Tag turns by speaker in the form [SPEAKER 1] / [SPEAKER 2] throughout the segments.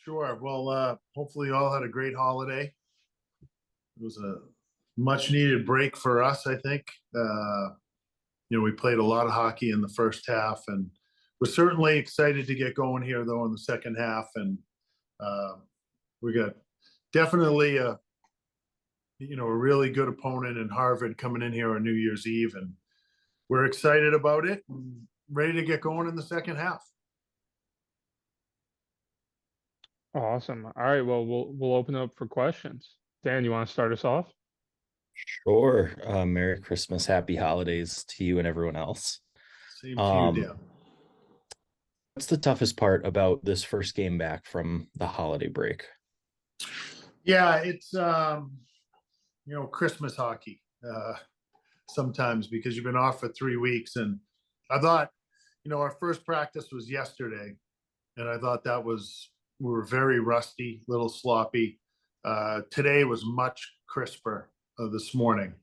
[SPEAKER 1] Sure. Well, hopefully you all had a great holiday. It was a much needed break for us, I think. We played a lot of hockey in the first half, and we're certainly excited to get going here, though, in the second half. And uh, we got definitely a really good opponent in Harvard coming in here on New Year's Eve, and we're excited about it and ready to get going in the second half.
[SPEAKER 2] Awesome. All right. Well, we'll open up for questions. Dan, you want to start us off?
[SPEAKER 3] Sure. Merry Christmas, Happy Holidays to you and everyone else.
[SPEAKER 1] Same to you,
[SPEAKER 3] Um,
[SPEAKER 1] Dan.
[SPEAKER 3] what's the toughest part about this first game back from the holiday break?
[SPEAKER 1] Yeah, it's Christmas hockey sometimes because you've been off for 3 weeks. And I thought, our first practice was yesterday, and I thought we were very rusty, little sloppy. Today was much crisper this morning.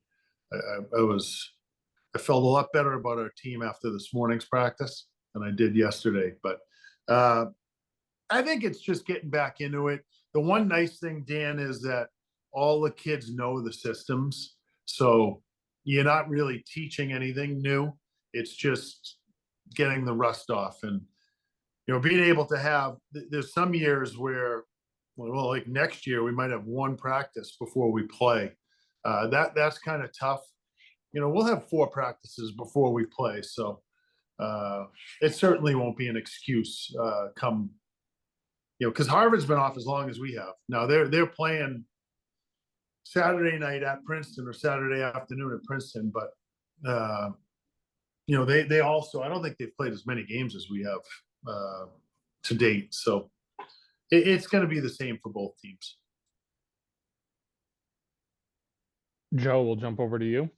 [SPEAKER 1] I felt a lot better about our team after this morning's practice than I did yesterday. But I think it's just getting back into it. The one nice thing, Dan, is that all the kids know the systems. So you're not really teaching anything new. It's just getting the rust off. And, being able to there's some years where, well, like next year, we might have one practice before we play. That's kind of tough. We'll have 4 practices before we play. So it certainly won't be an excuse come, because Harvard's been off as long as we have. Now they're playing Saturday night at Princeton or Saturday afternoon at Princeton, but they also, I don't think they've played as many games as we have to date. So it's going to be the same for both teams.
[SPEAKER 2] Joe, we'll jump over to you.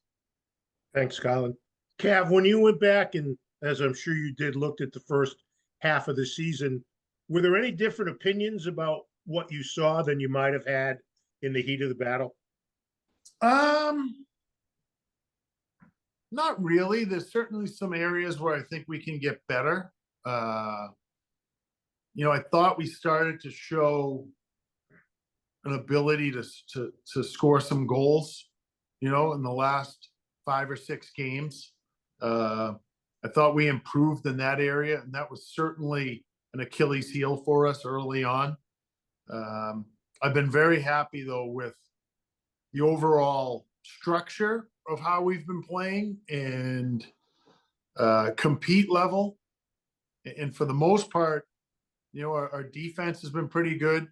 [SPEAKER 4] Thanks, Colin. Cav, when you went back and, as I'm sure you did, looked at the first half of the season, were there any different opinions about what you saw than you might have had in the heat of the battle?
[SPEAKER 1] Not really. There's certainly some areas where I think we can get better. I thought we started to show an ability to score some goals, in the last 5 or 6 games. I thought we improved in that area, and that was certainly an Achilles heel for us early on. I've been very happy, though, with the overall structure of how we've been playing and compete level. And for the most part, our defense has been pretty good.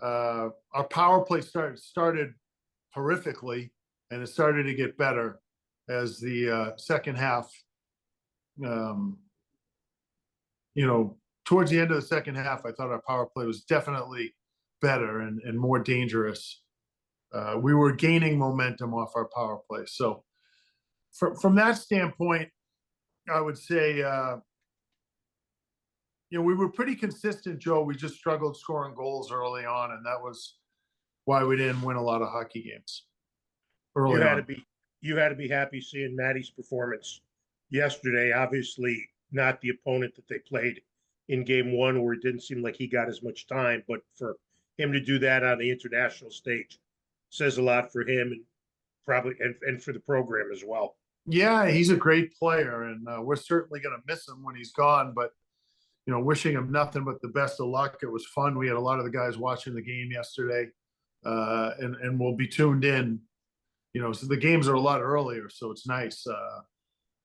[SPEAKER 1] Our power play started horrifically, and it started to get better as the second half. Towards the end of the second half, I thought our power play was definitely better and more dangerous. We were gaining momentum off our power play. So from that standpoint, I would say, we were pretty consistent, Joe. We just struggled scoring goals early on, and that was why we didn't win a lot of hockey games early on.
[SPEAKER 4] You had to be happy seeing Maddie's performance yesterday. Obviously, not the opponent that they played in game 1, where it didn't seem like he got as much time, but for him to do that on the international stage says a lot for him and probably and for the program as well.
[SPEAKER 1] Yeah, he's a great player, and we're certainly going to miss him when he's gone. But wishing him nothing but the best of luck. It was fun. We had a lot of the guys watching the game yesterday, and we'll be tuned in. So the games are a lot earlier, so it's nice.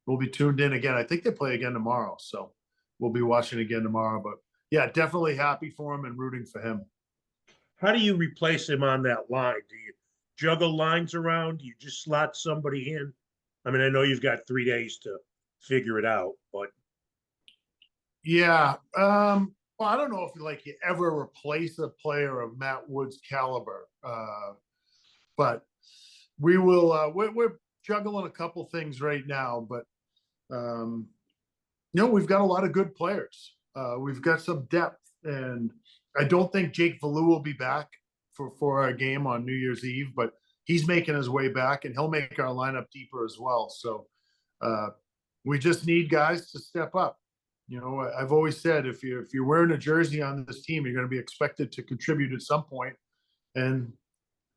[SPEAKER 1] We'll be tuned in again. I think they play again tomorrow, so we'll be watching again tomorrow. But yeah, definitely happy for him and rooting for him.
[SPEAKER 4] How do you replace him on that line? Do you juggle lines around? Do you just slot somebody in? I mean, I know you've got 3 days to figure it out, but
[SPEAKER 1] yeah. Well, I don't know if you ever replace a player of Matt Wood's caliber, but we will. We're juggling a couple things right now, but we've got a lot of good players. We've got some depth, and I don't think Jake Valou will be back for our game on New Year's Eve, but he's making his way back, and he'll make our lineup deeper as well. So we just need guys to step up. You know, I've always said if you're wearing a jersey on this team, you're going to be expected to contribute at some point. And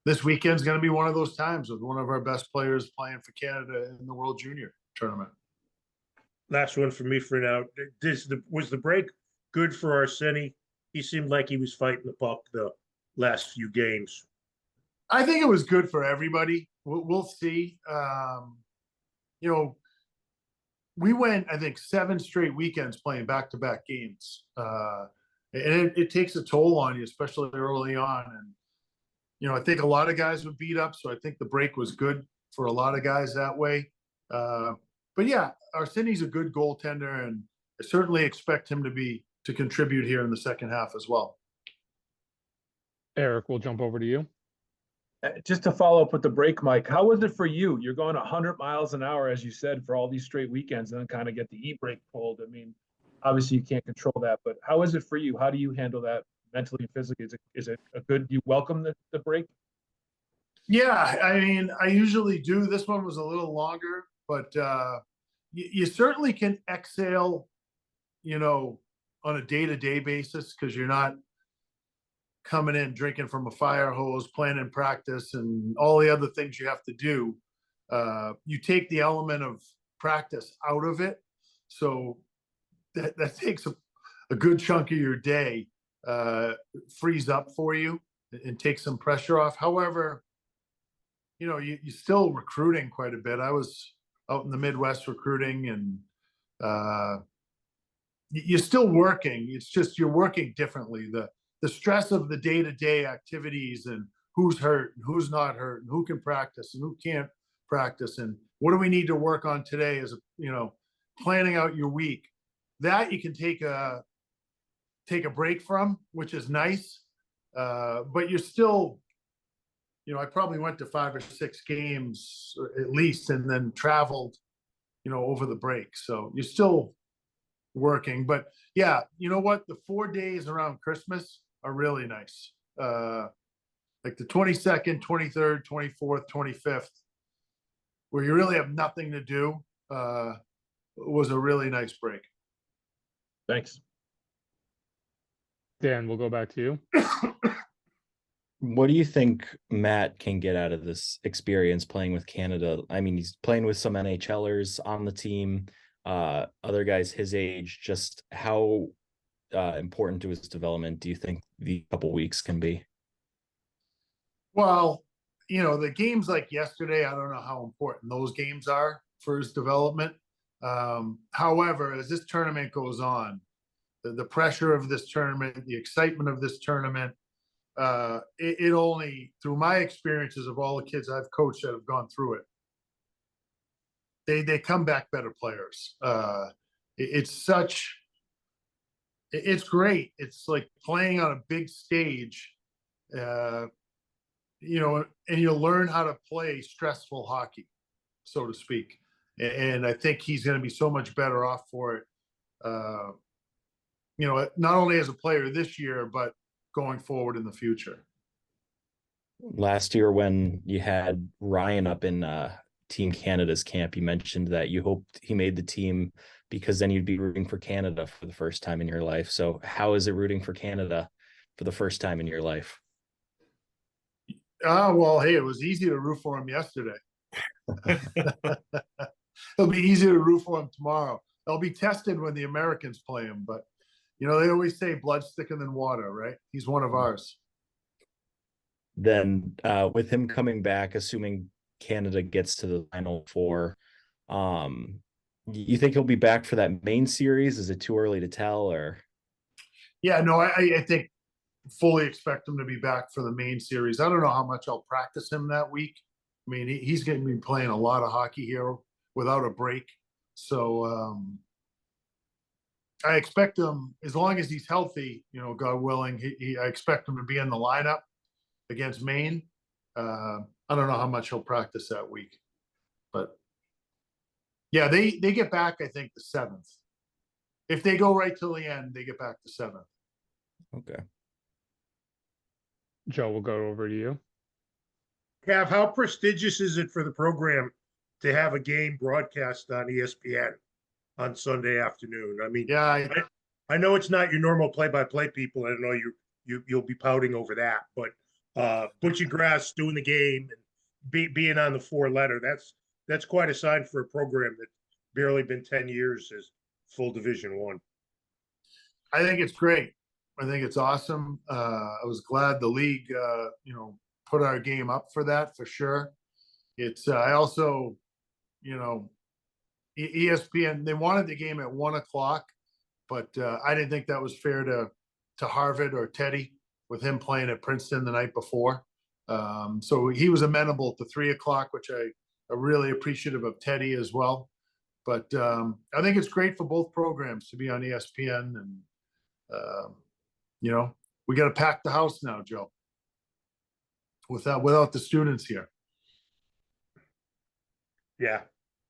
[SPEAKER 1] this weekend's going to be one of those times with one of our best players playing for Canada in the World Junior Tournament.
[SPEAKER 4] Last one for me for now. Was the break good for Arseni? He seemed like he was fighting the puck the last few games.
[SPEAKER 1] I think it was good for everybody. We'll see. You know, we went, I think, 7 straight weekends playing back-to-back games. And it takes a toll on you, especially early on. And, you know, I think a lot of guys were beat up, so I think the break was good for a lot of guys that way. But yeah, Arseni's a good goaltender, and I certainly expect him to contribute here in the second half as well.
[SPEAKER 2] Eric, we'll jump over to you.
[SPEAKER 5] Just to follow up with the break, Mike, how was it for you? You're going 100 miles an hour, as you said, for all these straight weekends, and then kind of get the e-brake pulled. I mean, obviously you can't control that, but how is it for you? How do you handle that mentally and physically? Is it a good? You welcome the break?
[SPEAKER 1] Yeah, I mean, I usually do. This one was a little longer, but you certainly can exhale, you know, on a day-to-day basis because you're not coming in drinking from a fire hose, playing in practice, and all the other things you have to do. You take the element of practice out of it, so that takes a good chunk of your day, frees up for you and takes some pressure off. However, you know, you're still recruiting quite a bit. I was out in the Midwest recruiting, and you're still working. It's just you're working differently. The stress of the day-to-day activities and who's hurt and who's not hurt and who can practice and who can't practice and what do we need to work on today is, you know, planning out your week. That you can take a break from, which is nice. But you're still, you know, I probably went to 5 or 6 games at least and then traveled, you know, over the break. So you're still working. But yeah, you know what? The 4 days around Christmas are really nice. Like the 22nd, 23rd, 24th, 25th, where you really have nothing to do, was a really nice break.
[SPEAKER 5] Thanks.
[SPEAKER 2] Dan, we'll go back to you.
[SPEAKER 3] What do you think Matt can get out of this experience playing with Canada? I mean, he's playing with some NHLers on the team, other guys his age. Just how important to his development do you think the couple weeks can be?
[SPEAKER 1] Well, you know, the games like yesterday, I don't know how important those games are for his development. However, as this tournament goes on, the pressure of this tournament, the excitement of this tournament, it only, through my experiences of all the kids I've coached that have gone through it, they come back better players. It's great. It's like playing on a big stage, you know, and you learn how to play stressful hockey, so to speak. And I think he's going to be so much better off for it. You know, not only as a player this year, but going forward in the future.
[SPEAKER 3] Last year, when you had Ryan up in Team Canada's camp, you mentioned that you hoped he made the team because then you'd be rooting for Canada for the first time in your life. So how is it rooting for Canada for the first time in your life?
[SPEAKER 1] Well, hey, it was easy to root for him yesterday. It'll be easier to root for him tomorrow. They'll be tested when the Americans play him, but you know, they always say blood's thicker than water, right? He's one of ours.
[SPEAKER 3] Then with him coming back, assuming Canada gets to the Final Four, you think he'll be back for that main series? Is it too early to tell, or?
[SPEAKER 1] Yeah, no, I think fully expect him to be back for the main series. I don't know how much I'll practice him that week. I mean, he's going to be playing a lot of hockey here without a break. So I expect him, as long as he's healthy, you know, God willing, I expect him to be in the lineup against Maine. I don't know how much he'll practice that week, but yeah, they get back, I think, the 7th. If they go right till the end, they get back the 7th.
[SPEAKER 3] Okay.
[SPEAKER 2] Joe, we'll go over to you.
[SPEAKER 4] Cav, how prestigious is it for the program to have a game broadcast on ESPN? on Sunday afternoon. I mean,
[SPEAKER 1] Yeah,
[SPEAKER 4] I know it's not your normal play-by-play people. I know you'll be pouting over that, but Butchie Grass doing the game and being on the 4-letter, that's quite a sign for a program that's barely been 10 years as full Division One.
[SPEAKER 1] I think it's great. I think it's awesome. I was glad the league, put our game up for that for sure. It's I also, ESPN, they wanted the game at 1 o'clock, but I didn't think that was fair to Harvard or Teddy with him playing at Princeton the night before. So he was amenable to 3 o'clock, which I'm really appreciative of Teddy as well. But I think it's great for both programs to be on ESPN, and we got to pack the house now, Joe. Without the students here.
[SPEAKER 4] Yeah.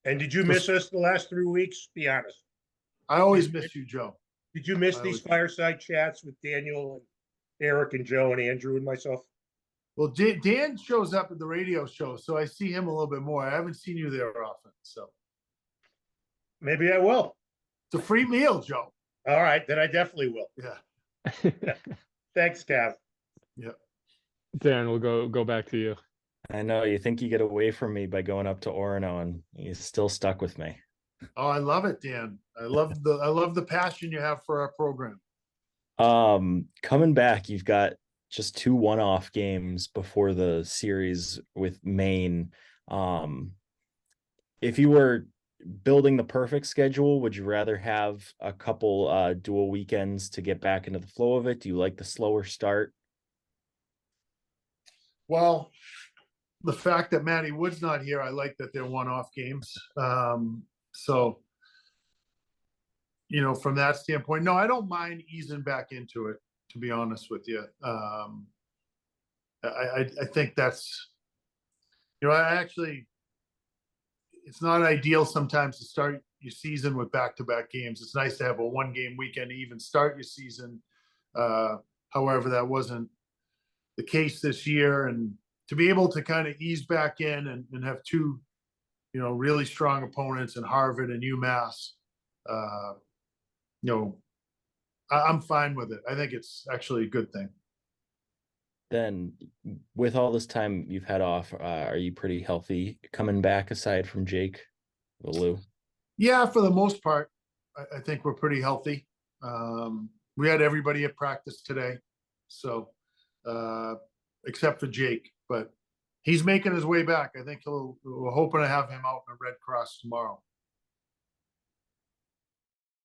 [SPEAKER 4] And did you miss us the last 3 weeks? Be honest.
[SPEAKER 1] I always miss you, Joe.
[SPEAKER 4] Did you miss these fireside chats with Daniel and Eric and Joe and Andrew and myself?
[SPEAKER 1] Well, Dan shows up at the radio show, so I see him a little bit more. I haven't seen you there often, so
[SPEAKER 4] maybe I will.
[SPEAKER 1] It's a free meal, Joe.
[SPEAKER 4] All right, then I definitely will.
[SPEAKER 1] Yeah.
[SPEAKER 4] Thanks, Cav.
[SPEAKER 1] Yeah.
[SPEAKER 2] Dan, we'll go back to you.
[SPEAKER 3] I know you think you get away from me by going up to Orono, and he's still stuck with me.
[SPEAKER 1] Oh, I love it, Dan. I love the passion you have for our program.
[SPEAKER 3] Coming back, you've got just 2 one-off games before the series with Maine. If you were building the perfect schedule, would you rather have a couple dual weekends to get back into the flow of it? Do you like the slower start?
[SPEAKER 1] Well, the fact that Matty Wood's not here, I like that they're one-off games. So, from that standpoint, no, I don't mind easing back into it, to be honest with you. I think that's, it's not ideal sometimes to start your season with back-to-back games. It's nice to have a 1-game weekend to even start your season. However, that wasn't the case this year, and to be able to kind of ease back in and have 2, really strong opponents in Harvard and UMass, I'm fine with it. I think it's actually a good thing.
[SPEAKER 3] Then, with all this time you've had off, are you pretty healthy coming back aside from Jake, Lou?
[SPEAKER 1] Yeah, for the most part, I think we're pretty healthy. We had everybody at practice today, so except for Jake, but he's making his way back. I think we're hoping to have him out in the Red Cross tomorrow.